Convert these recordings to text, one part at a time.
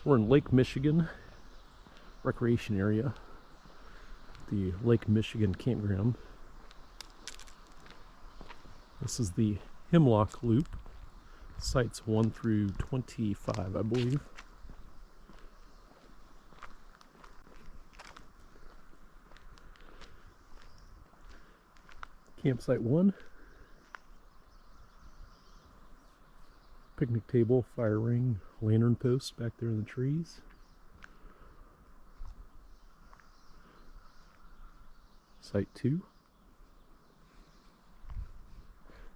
We're in Lake Michigan recreation area, the Lake Michigan Campground. This is the Hemlock Loop, sites 1 through 25, I believe. Campsite 1. Picnic table, fire ring, lantern posts back there in the trees. Site 2.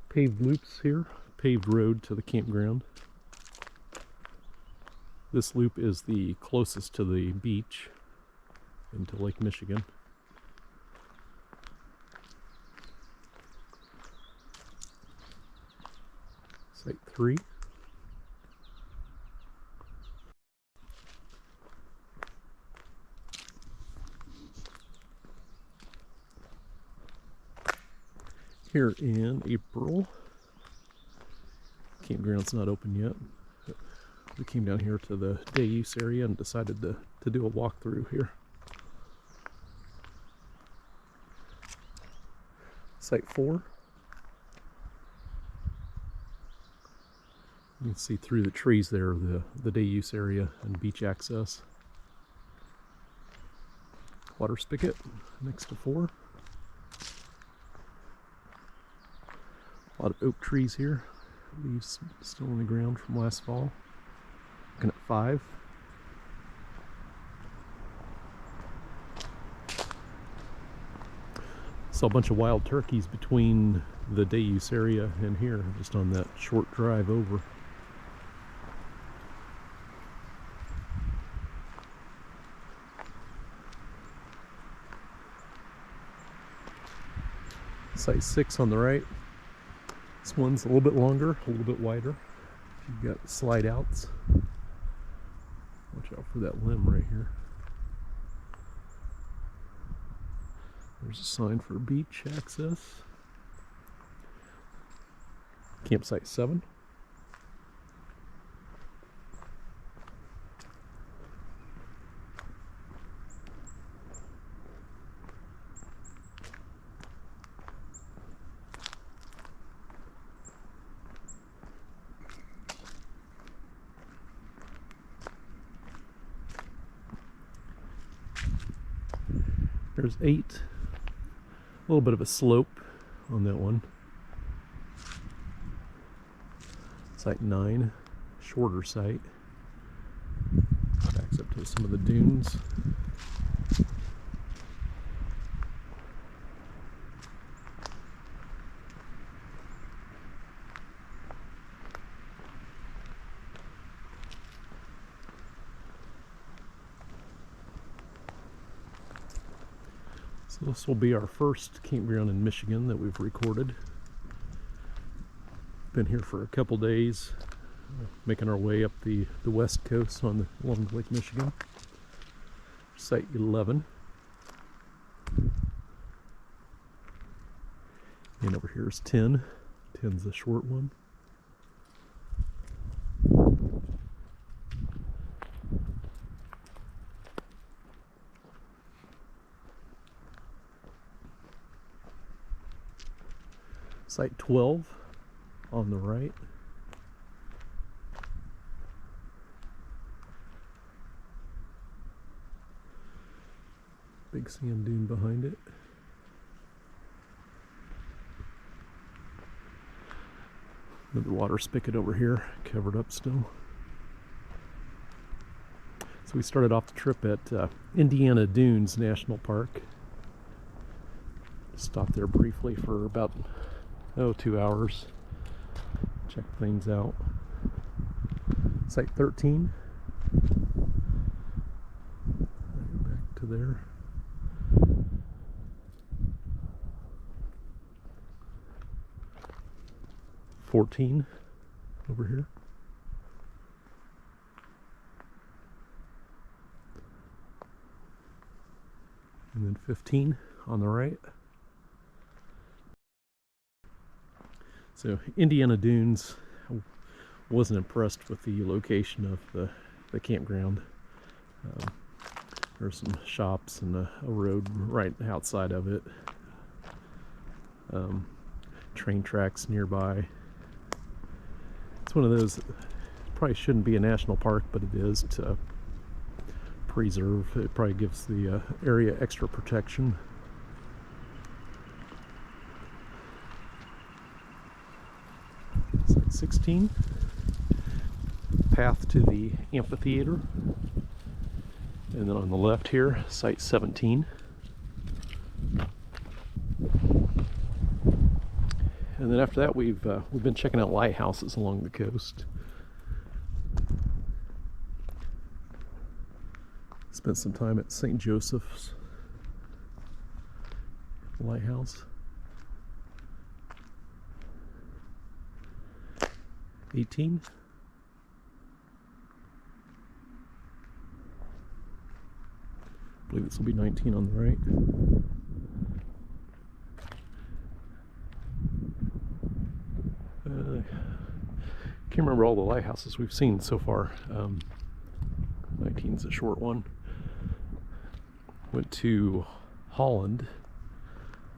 Paved loops here, paved road to the campground. This loop is the closest to the beach into Lake Michigan. Site 3. Here in April. Campground's not open yet. We came down here to the day use area and decided to do a walkthrough here. Site 4. You can see through the trees there the day use area and beach access. Water spigot next to 4. A lot of oak trees here. Leaves still on the ground from last fall. Looking at 5. Saw a bunch of wild turkeys between the day use area and here, just on that short drive over. Site 6 on the right. This one's a little bit longer, a little bit wider. You've got slide outs. Watch out for that limb right here. There's a sign for beach access. Campsite 7. There's 8. A little bit of a slope on that one. Site 9, shorter site. Backs up to some of the dunes. So this will be our first campground in Michigan that we've recorded. Been here for a couple days, making our way up the west coast along Lake Michigan. Site 11. And over here is 10. 10's the short one. Site 12 on the right. Big sand dune behind it. Another water spigot over here, covered up still. So we started off the trip at Indiana Dunes National Park. Stopped there briefly for about 2 hours. Check things out. Site 13. Back to there. $14 over here. And then 15 on the right. So Indiana Dunes, wasn't impressed with the location of the the campground. There's some shops and a road right outside of it. Train tracks nearby. It's one of those, probably shouldn't be a national park, but it is to preserve. It probably gives the area extra protection. Site 16. Path to the amphitheater. And then on the left here, Site 17. And then after that, we've been checking out lighthouses along the coast. Spent some time at St. Joseph's Lighthouse. 18. I believe this will be 19 on the right. Can't remember all the lighthouses we've seen so far. 19's a short one. Went to Holland.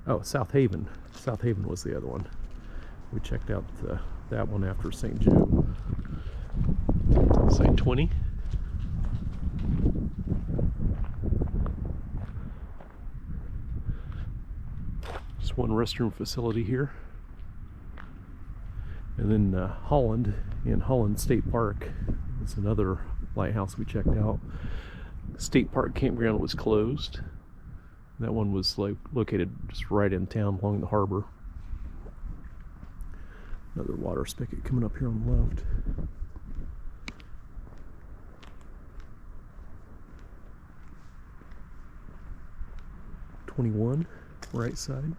Oh, South Haven. South Haven was the other one. We checked out that one after St. Joe. Site 20. Just one restroom facility here. And then Holland, in Holland State Park, is another lighthouse we checked out. State Park Campground was closed. That one was located just right in town along the harbor. Another water spigot coming up here on the left. #21, right side.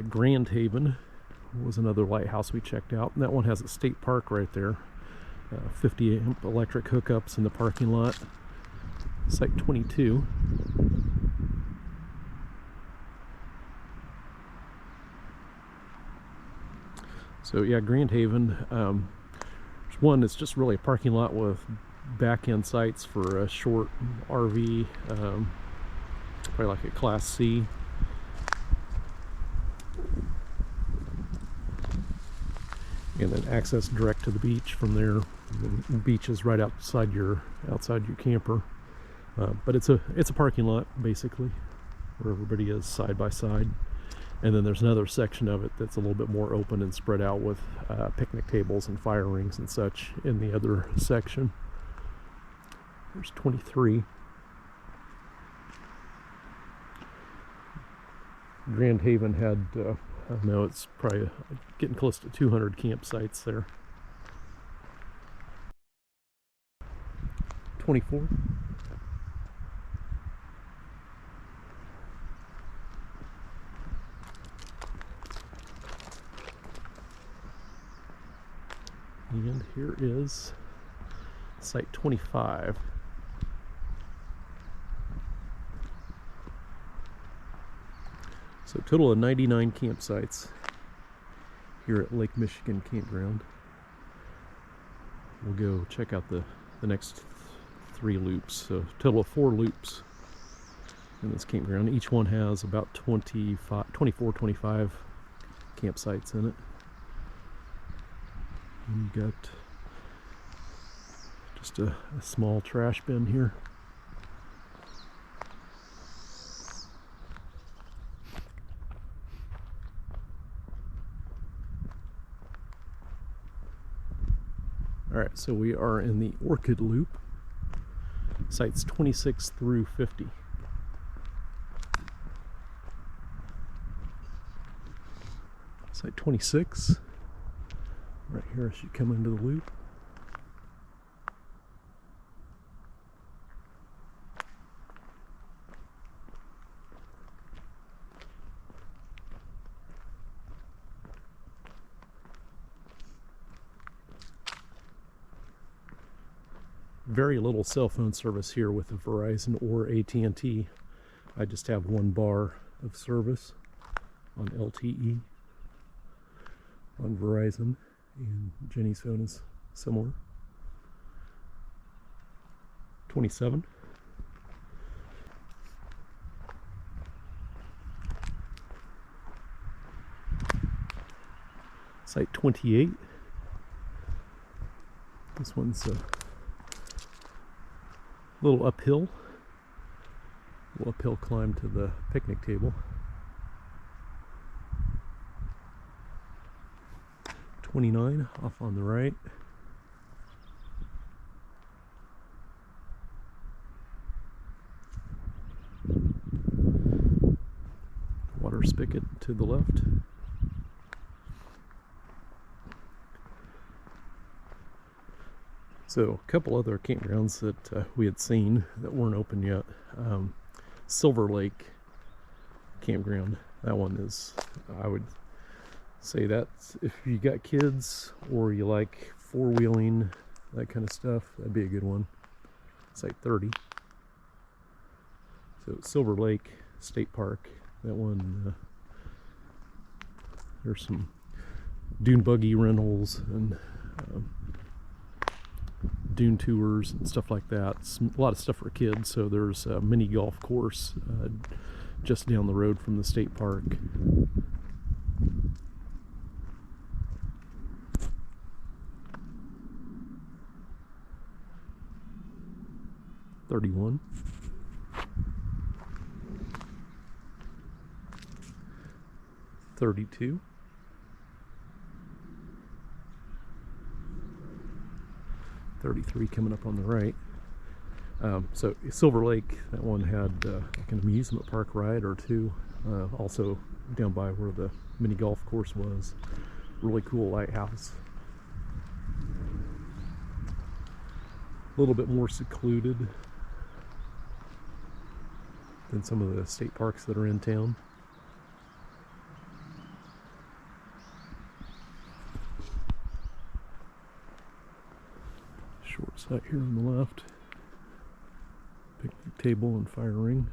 Grand Haven was another lighthouse we checked out, and that one has a state park right there. 50 amp electric hookups in the parking lot. Site 22. So yeah, Grand Haven. There's one that's just really a parking lot with back-end sites for a short RV, probably like a Class C. And then access direct to the beach from there. The beach is right outside your camper, but it's a parking lot basically, where everybody is side by side. And then there's another section of it that's a little bit more open and spread out with picnic tables and fire rings and such in the other section. There's 23. Grand Haven had, I don't know, it's probably getting close to 200 campsites there. 24. And here is Site 25. So a total of 99 campsites here at Lake Michigan Campground. We'll go check out the next 3 loops. So a total of 4 loops in this campground. Each one has about 24, 25 campsites in it. And you've got just a small trash bin here. Alright, so we are in the Orchid Loop, sites 26 through 50. Site 26, right here as you come into the loop. very little cell phone service here with the Verizon or AT&T. I just have one bar of service on LTE on Verizon, and Jenny's phone is similar. 27. Site 28. This one's a little uphill climb to the picnic table. 29 off on the right. Water spigot to the left. So a couple other campgrounds that we had seen that weren't open yet. Silver Lake Campground. That one is, I would say that's, if you got kids or you like four-wheeling, that kind of stuff, that'd be a good one. It's like 30. So Silver Lake State Park, that one, there's some dune buggy rentals and dune tours and stuff like that. It's a lot of stuff for kids. So there's a mini golf course just down the road from the state park. $31. $32. $33 coming up on the right. So Silver Lake, that one had like an amusement park ride or two. Also down by where the mini golf course was. Really cool lighthouse. A little bit more secluded than some of the state parks that are in town. Short site here on the left. Picnic table and fire ring.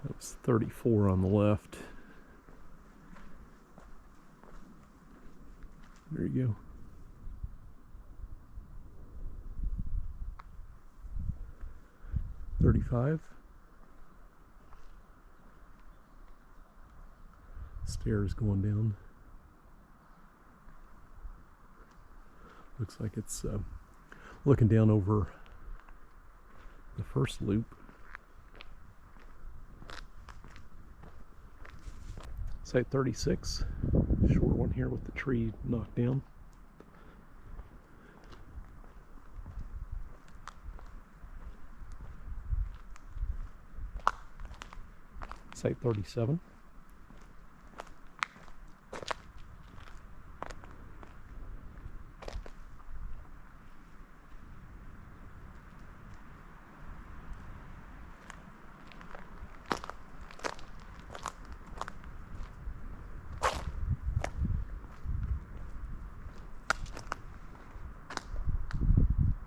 That was 34 on the left. There you go. $35. Stairs going down. Looks like it's looking down over the first loop. Site 36. Short one here with the tree knocked down. Site 37.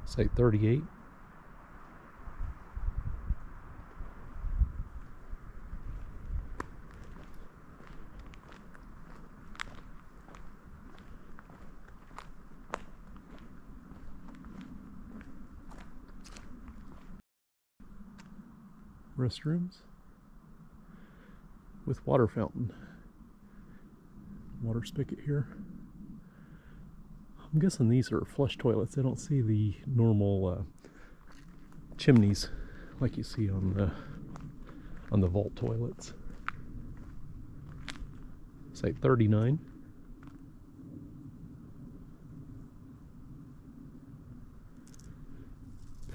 Site 38. Restrooms with water fountain. Water spigot here. I'm guessing these are flush toilets. I don't see the normal chimneys like you see on the vault toilets. Site 39.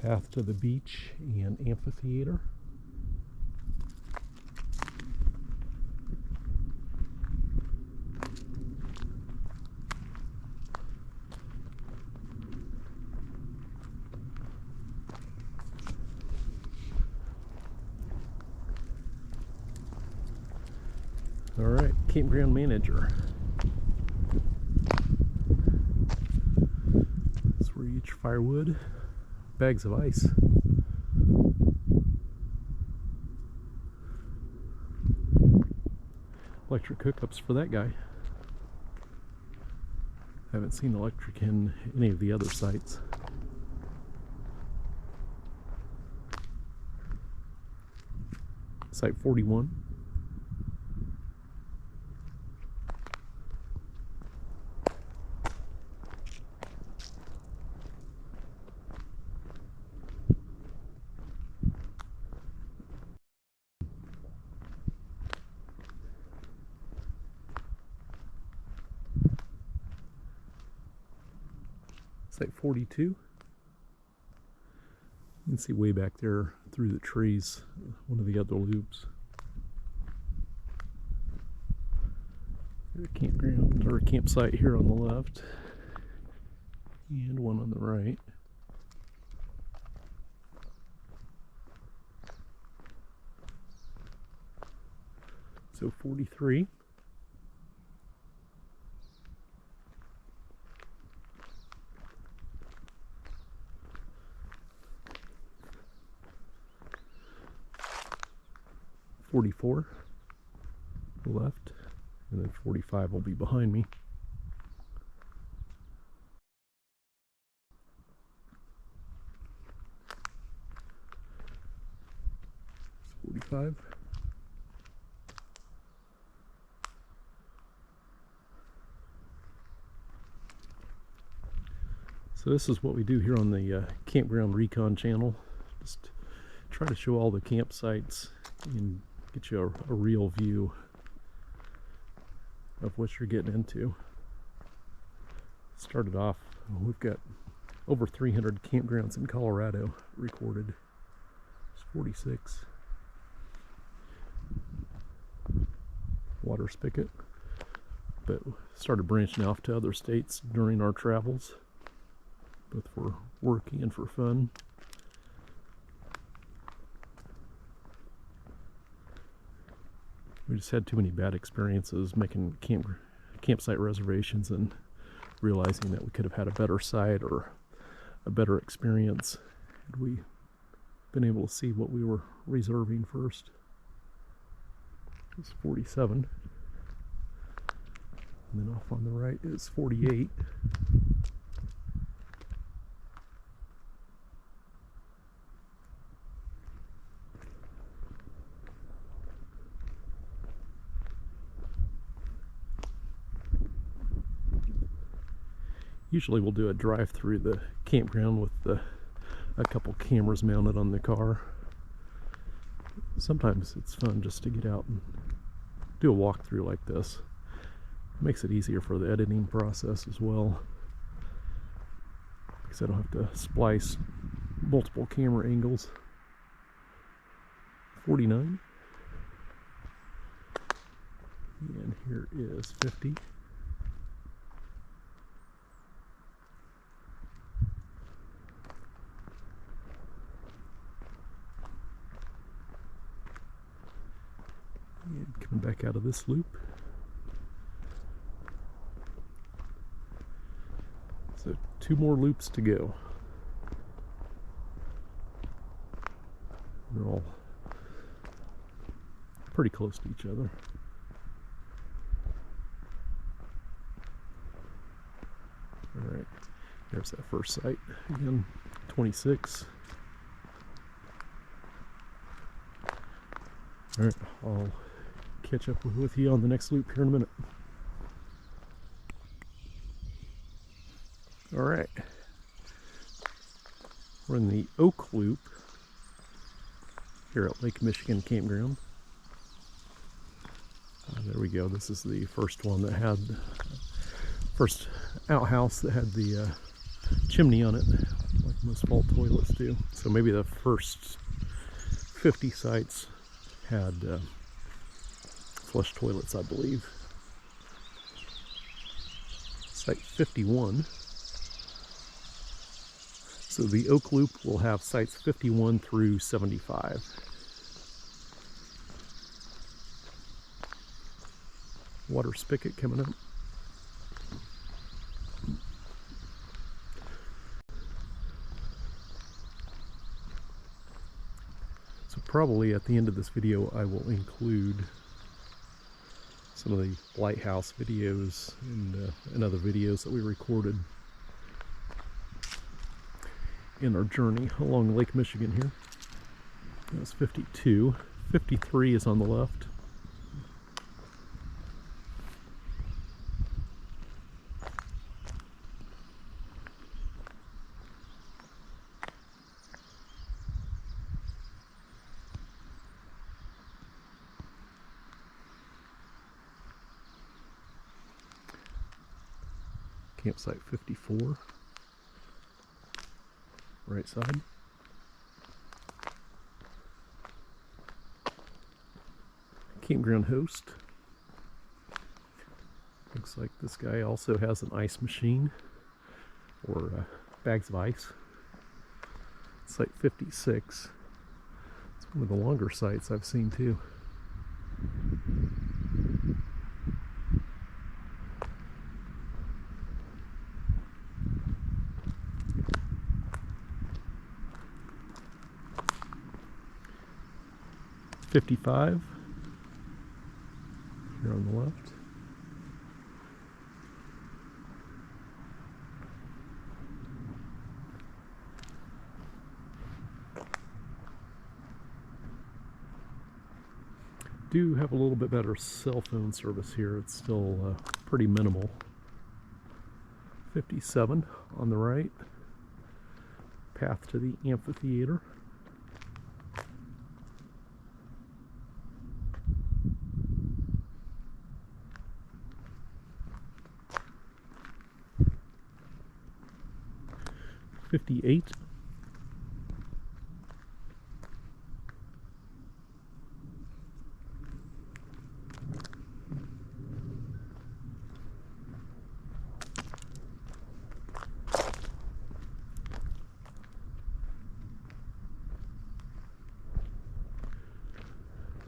Path to the beach and amphitheater. All right, campground manager. beach firewood, bags of ice. Electric hookups for that guy. Haven't seen electric in any of the other sites. Site 41. Site 42. You can see way back there through the trees, one of the other loops. There's a campground or a campsite here on the left, and one on the right. So 43. .44 left, and then 45 will be behind me. It's 45. So this is what we do here on the Campground Recon channel. Just try to show all the campsites and get you a real view of what you're getting into. Started off, we've got over 300 campgrounds in Colorado recorded. There's 46. Water spigot, but started branching off to other states during our travels, both for work and for fun. We just had too many bad experiences making campsite reservations and realizing that we could have had a better site or a better experience had we been able to see what we were reserving first. It's 47. And then off on the right is 48. Usually we'll do a drive through the campground with a couple cameras mounted on the car. Sometimes it's fun just to get out and do a walkthrough like this. It makes it easier for the editing process as well, because I don't have to splice multiple camera angles. 49. And here is 50. And coming back out of this loop. So 2 more loops to go. They're all pretty close to each other. All right, there's that first site again, 26. All right, I'll catch up with you on the next loop here in a minute. All right, we're in the Oak Loop here at Lake Michigan Campground. There we go. This is the first one that had first outhouse that had the chimney on it, like most vault toilets do. So maybe the first 50 sites had flush toilets, I believe. Site 51. So the Oak Loop will have sites 51 through 75. Water spigot coming up. probably at the end of this video I will include some of the lighthouse videos and other videos that we recorded in our journey along Lake Michigan here. That's 52. 53 is on the left. Campsite 54, right side. Campground host. Looks like this guy also has an ice machine or bags of ice. Site 56. It's one of the longer sites I've seen too. .55 here on the left. Do have a little bit better cell phone service here. It's still pretty minimal. 57 on the right. Path to the amphitheater. .58.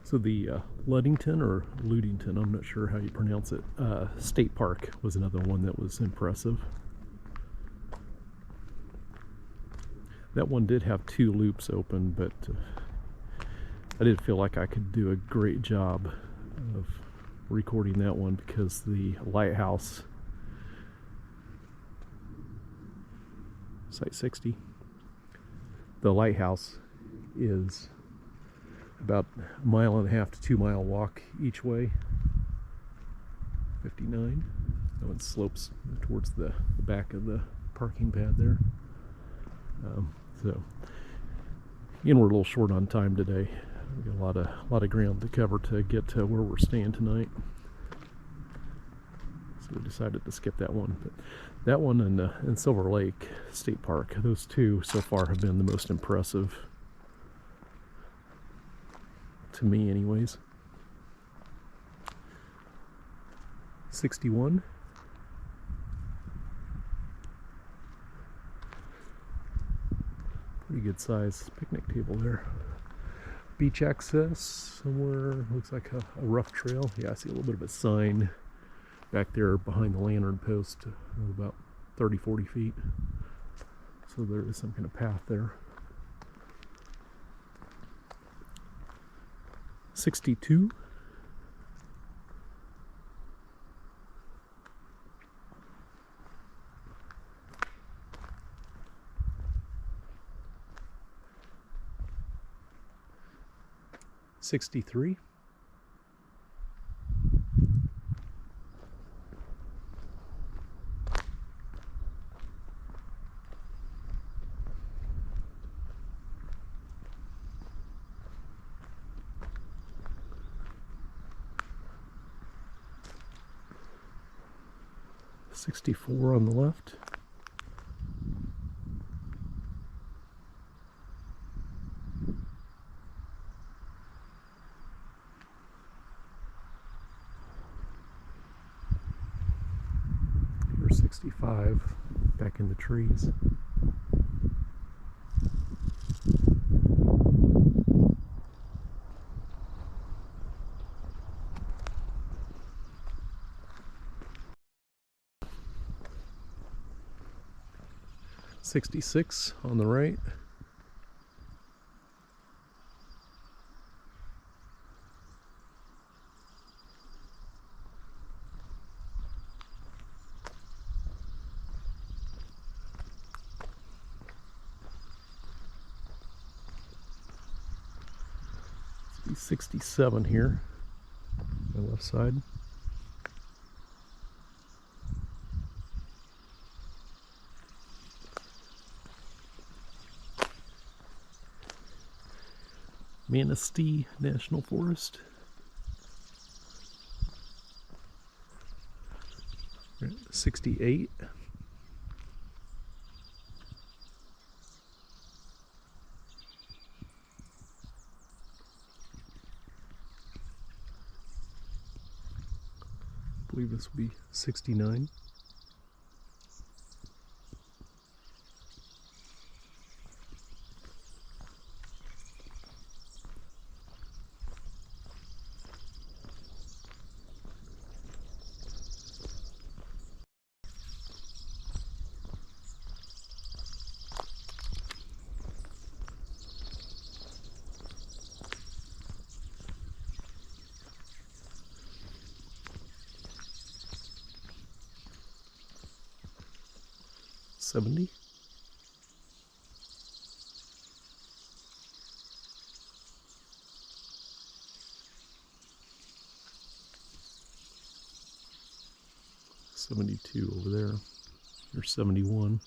So the Ludington or Ludington, I'm not sure how you pronounce it, State Park was another one that was impressive. That one did have 2 loops open, but I didn't feel like I could do a great job of recording that one because the lighthouse, site 60, the lighthouse is about a 1.5 to 2 mile walk each way. 59. That one slopes towards the back of the parking pad there. So, and we're a little short on time today. We've got a lot of ground to cover to get to where we're staying tonight. So we decided to skip that one. But that one and Silver Lake State Park, those two so far have been the most impressive to me, anyways. 61. Pretty good size picnic table there. Beach access somewhere, looks like a rough trail. Yeah, I see a little bit of a sign back there behind the lantern post, about 30-40 feet. So there is some kind of path there. 62. .63. .64 on the left. Or 65 back in the trees. .66 on the right. See 67 here, my left side. Manistee National Forest. 68. I believe this will be 69. $70. $72 over there, or 71.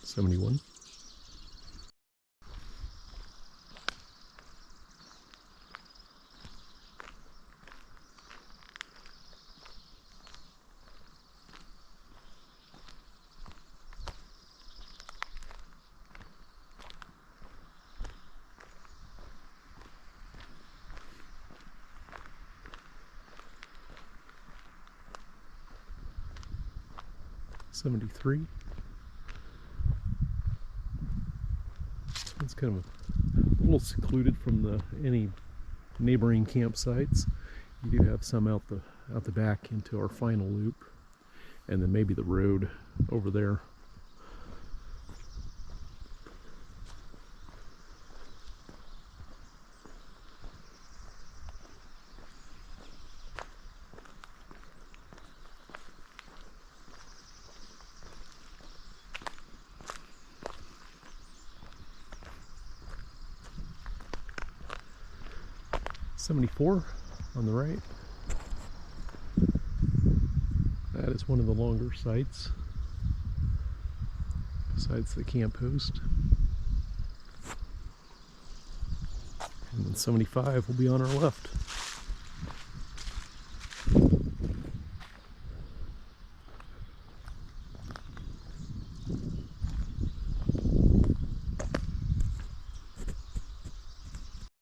$71. $73. It's kind of a little secluded from any neighboring campsites. You do have some out the back into our final loop, and then maybe the road over there. $74 on the right. That is one of the longer sites besides the camp host. And then 75 will be on our left.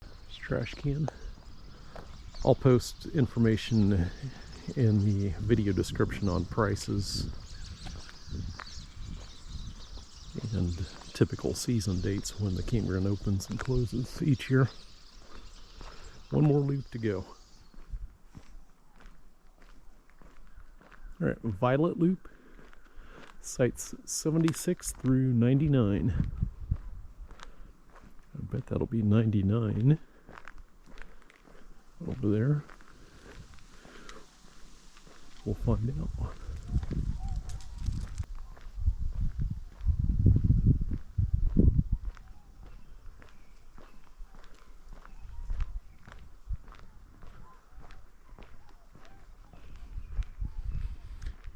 There's a trash can. I'll post information in the video description on prices and typical season dates when the campground opens and closes each year. One more loop to go. All right, Violet Loop, sites 76 through 99. I bet that'll be 99 over there. We'll find out.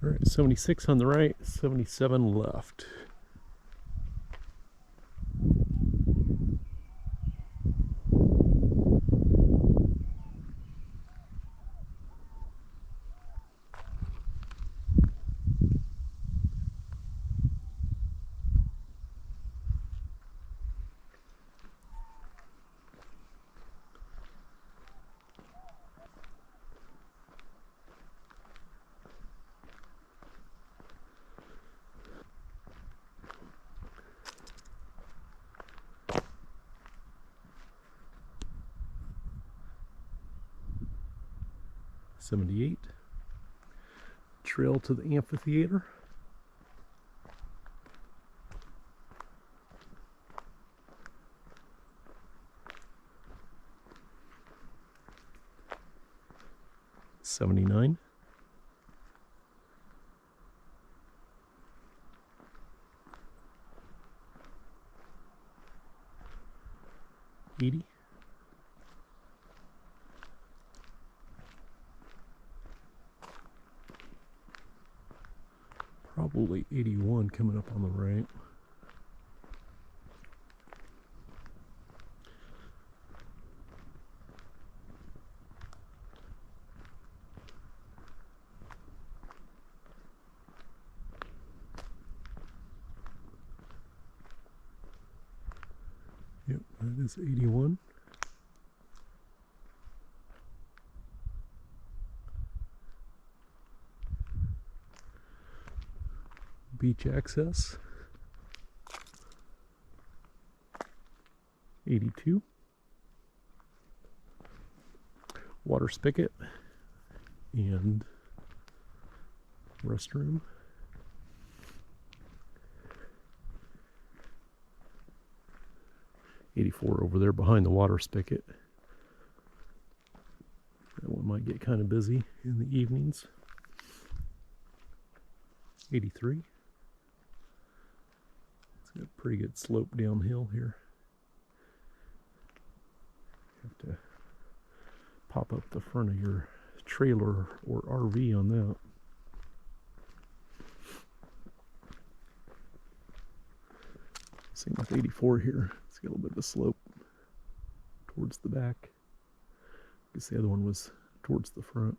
All right, 76 on the right, 77 left. $78. Trail to the amphitheater. 79. 80. Probably 81 coming up on the right. Yep, that is 81. Beach access. 82. Water spigot and restroom. 84 over there behind the water spigot. That one might get kind of busy in the evenings. 83. It's got a pretty good slope downhill here. Have to pop up the front of your trailer or RV on that. Same with 84 here. It's got a little bit of a slope towards the back. I guess the other one was towards the front.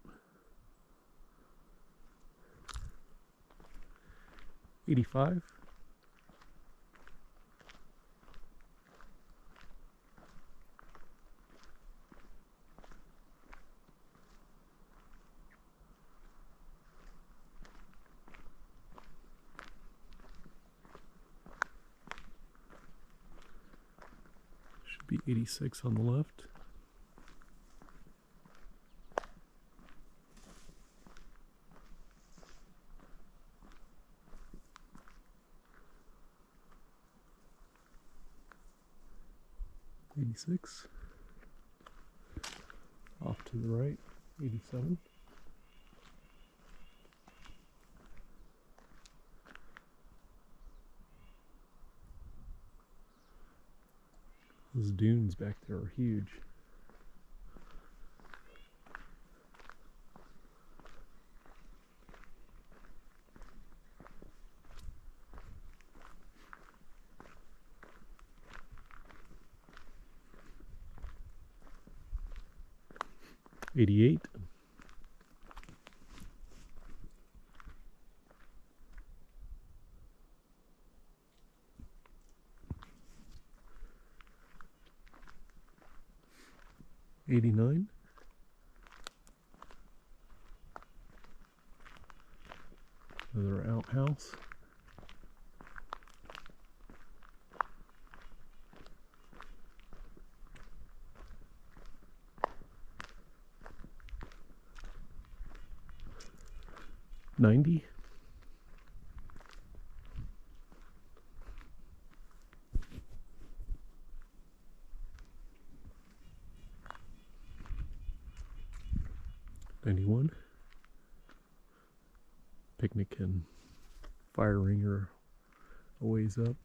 85. Should be 86 on the left. 86. Off to the right, 87. Those dunes back there are huge. '88. 89. Another outhouse. 90. 91. Picnic and fire ring are a ways up.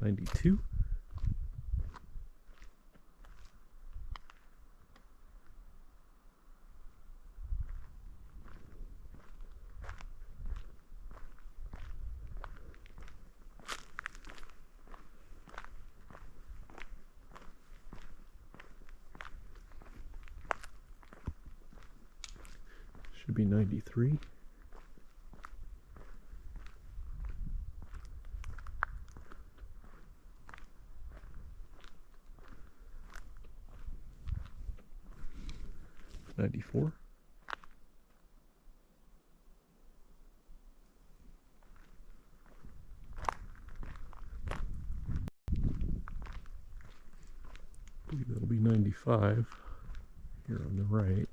92. 93. 94. 95. 95 here on the right.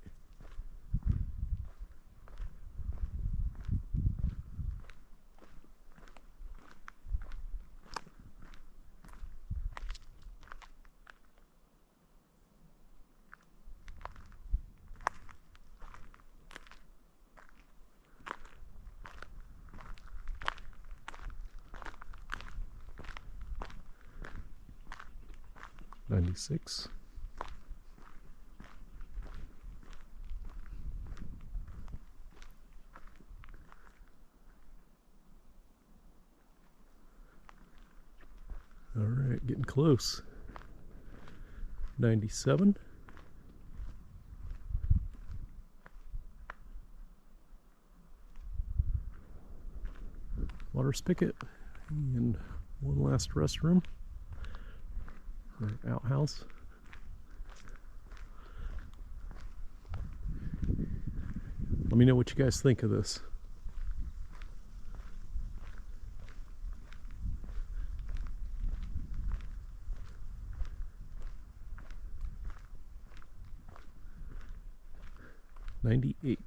'96. All right, getting close. 97. Water spigot and one last restroom or outhouse. Let me know what you guys think of this. '98.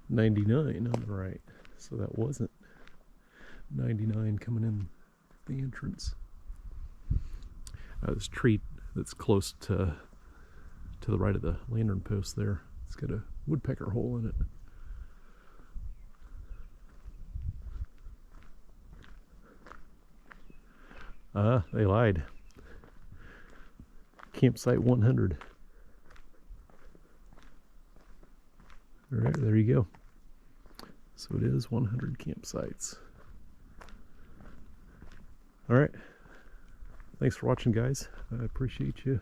'99 on the right, so that wasn't 99 coming in the entrance. This tree that's close to the right of the lantern post there, it's got a woodpecker hole in it. They lied. Campsite 100. All right, there you go. So it is 100 campsites. All right. Thanks for watching, guys. I appreciate you.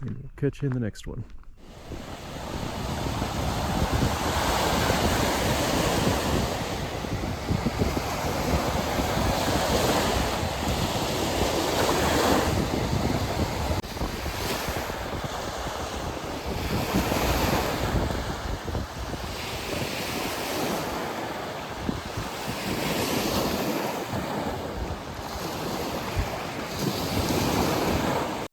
And we'll catch you in the next one.